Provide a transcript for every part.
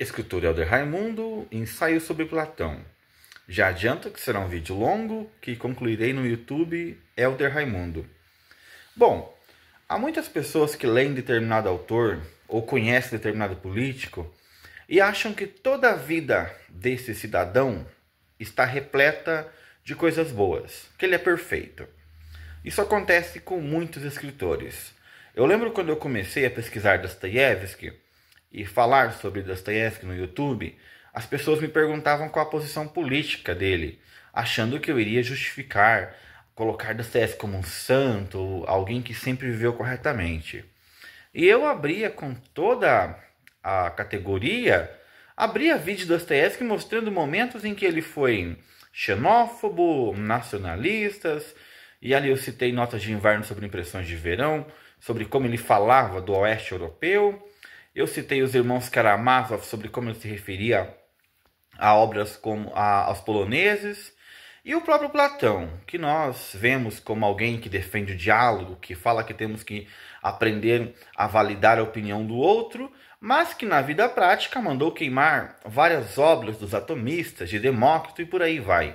Escritor Helder Raimundo, ensaio sobre Platão. Já adianto que será um vídeo longo, que concluirei no YouTube Helder Raimundo. Bom, há muitas pessoas que leem determinado autor ou conhecem determinado político e acham que toda a vida desse cidadão está repleta de coisas boas, que ele é perfeito. Isso acontece com muitos escritores. Eu lembro quando eu comecei a pesquisar Dostoiévski e falar sobre Dostoiévski no YouTube, as pessoas me perguntavam qual a posição política dele, achando que eu iria justificar, colocar Dostoiévski como um santo, alguém que sempre viveu corretamente. E eu abria com toda a categoria, abria vídeo de Dostoiévski mostrando momentos em que ele foi xenófobo, nacionalistas, e ali eu citei Notas de Inverno sobre Impressões de Verão, sobre como ele falava do oeste europeu. Eu citei os irmãos Karamazov sobre como ele se referia a obras como aos poloneses. E o próprio Platão, que nós vemos como alguém que defende o diálogo, que fala que temos que aprender a validar a opinião do outro, mas que na vida prática mandou queimar várias obras dos atomistas, de Demócrito e por aí vai.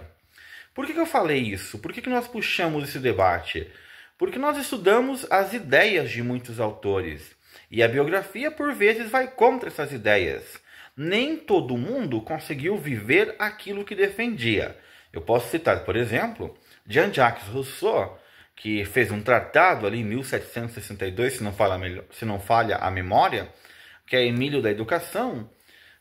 Por que eu falei isso? Por que nós puxamos esse debate? Porque nós estudamos as ideias de muitos autores. E a biografia, por vezes, vai contra essas ideias. Nem todo mundo conseguiu viver aquilo que defendia. Eu posso citar, por exemplo, Jean-Jacques Rousseau, que fez um tratado ali em 1762, se não falha a memória, que é Emílio da Educação,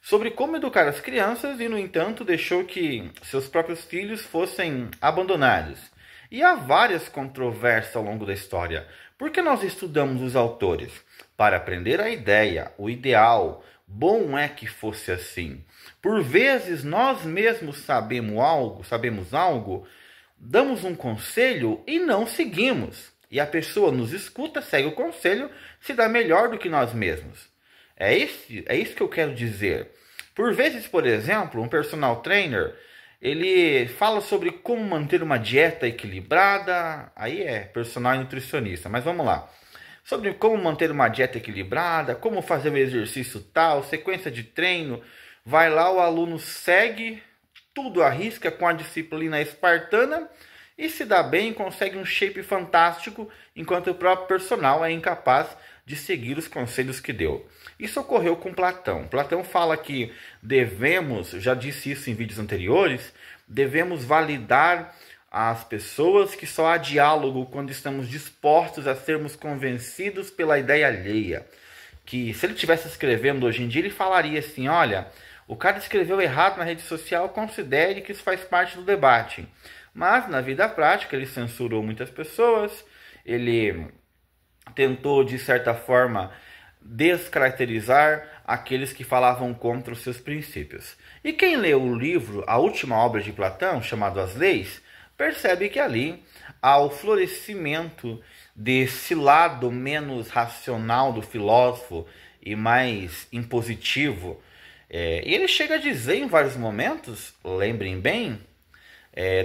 sobre como educar as crianças e, no entanto, deixou que seus próprios filhos fossem abandonados. E há várias controvérsias ao longo da história. Por que nós estudamos os autores? Para aprender a ideia, o ideal. Bom é que fosse assim. Por vezes nós mesmos sabemos algo, damos um conselho e não seguimos. E a pessoa nos escuta, segue o conselho, se dá melhor do que nós mesmos. É isso que eu quero dizer. Por vezes, por exemplo, um personal trainer, ele fala sobre como manter uma dieta equilibrada. Aí é personal nutricionista, mas vamos lá. Sobre como manter uma dieta equilibrada, como fazer o exercício tal, sequência de treino. Vai lá, o aluno segue, tudo à risca com a disciplina espartana e se dá bem, consegue um shape fantástico, enquanto o próprio personal é incapaz de seguir os conselhos que deu. Isso ocorreu com Platão. Platão fala que devemos, já disse isso em vídeos anteriores, devemos validar as pessoas, que só há diálogo quando estamos dispostos a sermos convencidos pela ideia alheia. Que se ele estivesse escrevendo hoje em dia, ele falaria assim, olha, o cara escreveu errado na rede social, considere que isso faz parte do debate. Mas na vida prática ele censurou muitas pessoas, ele tentou de certa forma descaracterizar aqueles que falavam contra os seus princípios. E quem leu o livro, a última obra de Platão, chamado As Leis, percebe que ali há o florescimento desse lado menos racional do filósofo e mais impositivo. E ele chega a dizer em vários momentos, lembrem bem,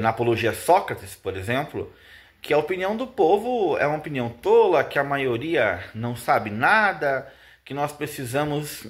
na Apologia a Sócrates, por exemplo, que a opinião do povo é uma opinião tola, que a maioria não sabe nada, que nós precisamos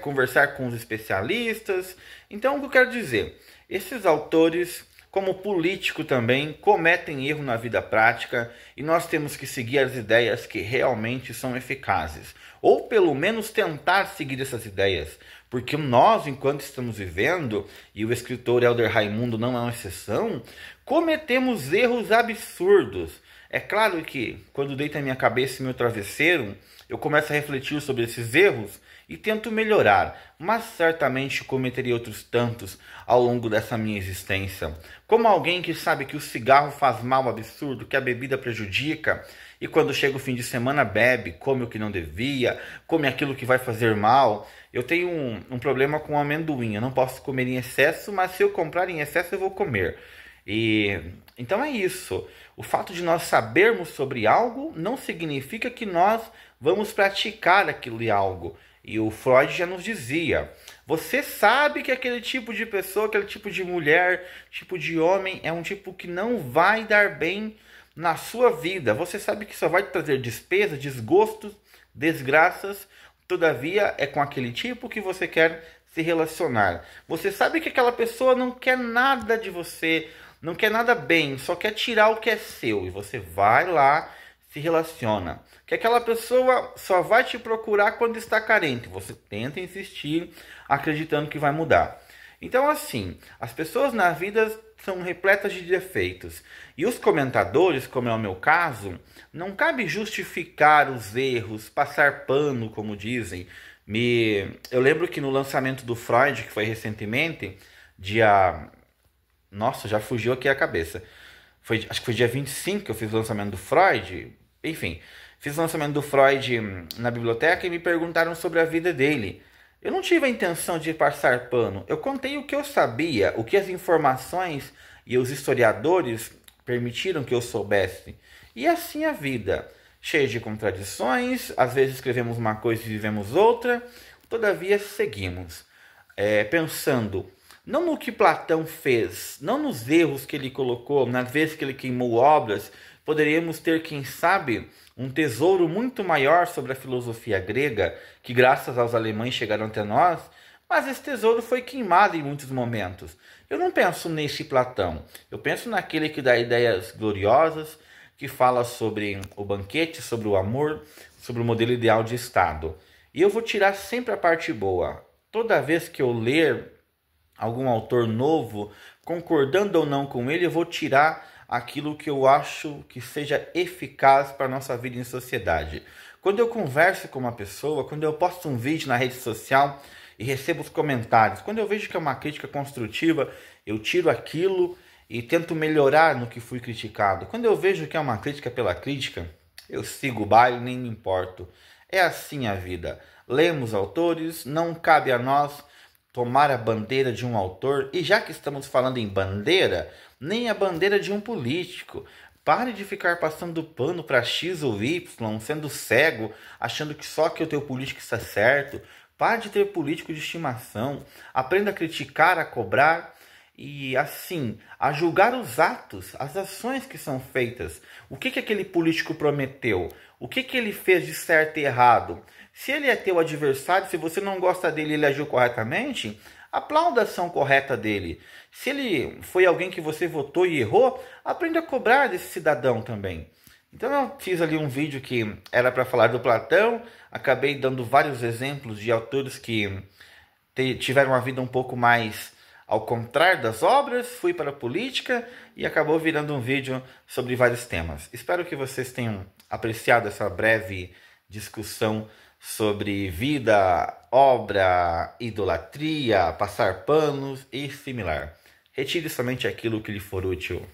conversar com os especialistas. Então, o que eu quero dizer? Esses autores, como político também, cometem erro na vida prática e nós temos que seguir as ideias que realmente são eficazes. Ou pelo menos tentar seguir essas ideias. Porque nós, enquanto estamos vivendo, e o escritor Helder Raimundo não é uma exceção, cometemos erros absurdos. É claro que, quando deito a minha cabeça em meu travesseiro, eu começo a refletir sobre esses erros e tento melhorar, mas certamente cometeria outros tantos ao longo dessa minha existência. Como alguém que sabe que o cigarro faz mal absurdo, que a bebida prejudica, e quando chega o fim de semana bebe, come o que não devia, come aquilo que vai fazer mal. Eu tenho um problema com amendoim, eu não posso comer em excesso, mas se eu comprar em excesso eu vou comer. Então é isso. O fato de nós sabermos sobre algo não significa que nós vamos praticar aquele algo. E o Freud já nos dizia, você sabe que aquele tipo de pessoa, aquele tipo de mulher, tipo de homem é um tipo que não vai dar bem na sua vida. Você sabe que só vai te trazer despesas, desgostos, desgraças. Todavia, é com aquele tipo que você quer se relacionar. Você sabe que aquela pessoa não quer nada de você, não quer nada bem, só quer tirar o que é seu. E você vai lá, se relaciona. Que aquela pessoa só vai te procurar quando está carente. Você tenta insistir, acreditando que vai mudar. Então, assim, as pessoas na vida são repletas de defeitos. E os comentadores, como é o meu caso, não cabe justificar os erros, passar pano, como dizem. Eu lembro que no lançamento do Freud, que foi recentemente, dia... Nossa, já fugiu aqui a cabeça. Acho que foi dia 25 que eu fiz o lançamento do Freud. Enfim, fiz o lançamento do Freud na biblioteca e me perguntaram sobre a vida dele. Eu não tive a intenção de passar pano. Eu contei o que eu sabia, o que as informações e os historiadores permitiram que eu soubesse. E assim a vida, cheia de contradições, às vezes escrevemos uma coisa e vivemos outra, todavia seguimos, pensando não no que Platão fez, não nos erros que ele colocou, nas vezes que ele queimou obras, poderíamos ter, quem sabe, um tesouro muito maior sobre a filosofia grega, que graças aos alemães chegaram até nós, mas esse tesouro foi queimado em muitos momentos. Eu não penso nesse Platão, eu penso naquele que dá ideias gloriosas, que fala sobre o banquete, sobre o amor, sobre o modelo ideal de Estado. E eu vou tirar sempre a parte boa. Toda vez que eu ler algum autor novo, concordando ou não com ele, eu vou tirar aquilo que eu acho que seja eficaz para a nossa vida em sociedade. Quando eu converso com uma pessoa, quando eu posto um vídeo na rede social e recebo os comentários, quando eu vejo que é uma crítica construtiva, eu tiro aquilo e tento melhorar no que fui criticado. Quando eu vejo que é uma crítica pela crítica, eu sigo o baile, nem me importo. É assim a vida. Lemos autores, não cabe a nós tomar a bandeira de um autor, e já que estamos falando em bandeira, nem a bandeira de um político. Pare de ficar passando pano para X ou Y, sendo cego, achando que só que o teu político está certo. Pare de ter político de estimação. Aprenda a criticar, a cobrar e, assim, a julgar os atos, as ações que são feitas. O que aquele político prometeu? O que ele fez de certo e errado? Se ele é teu adversário, se você não gosta dele e ele agiu corretamente, aplauda a ação correta dele. Se ele foi alguém que você votou e errou, aprenda a cobrar desse cidadão também. Então eu fiz ali um vídeo que era para falar do Platão, acabei dando vários exemplos de autores que tiveram uma vida um pouco mais ao contrário das obras, fui para a política e acabou virando um vídeo sobre vários temas. Espero que vocês tenham apreciado essa breve discussão sobre vida, obra, idolatria, passar panos e similar. Retire somente aquilo que lhe for útil.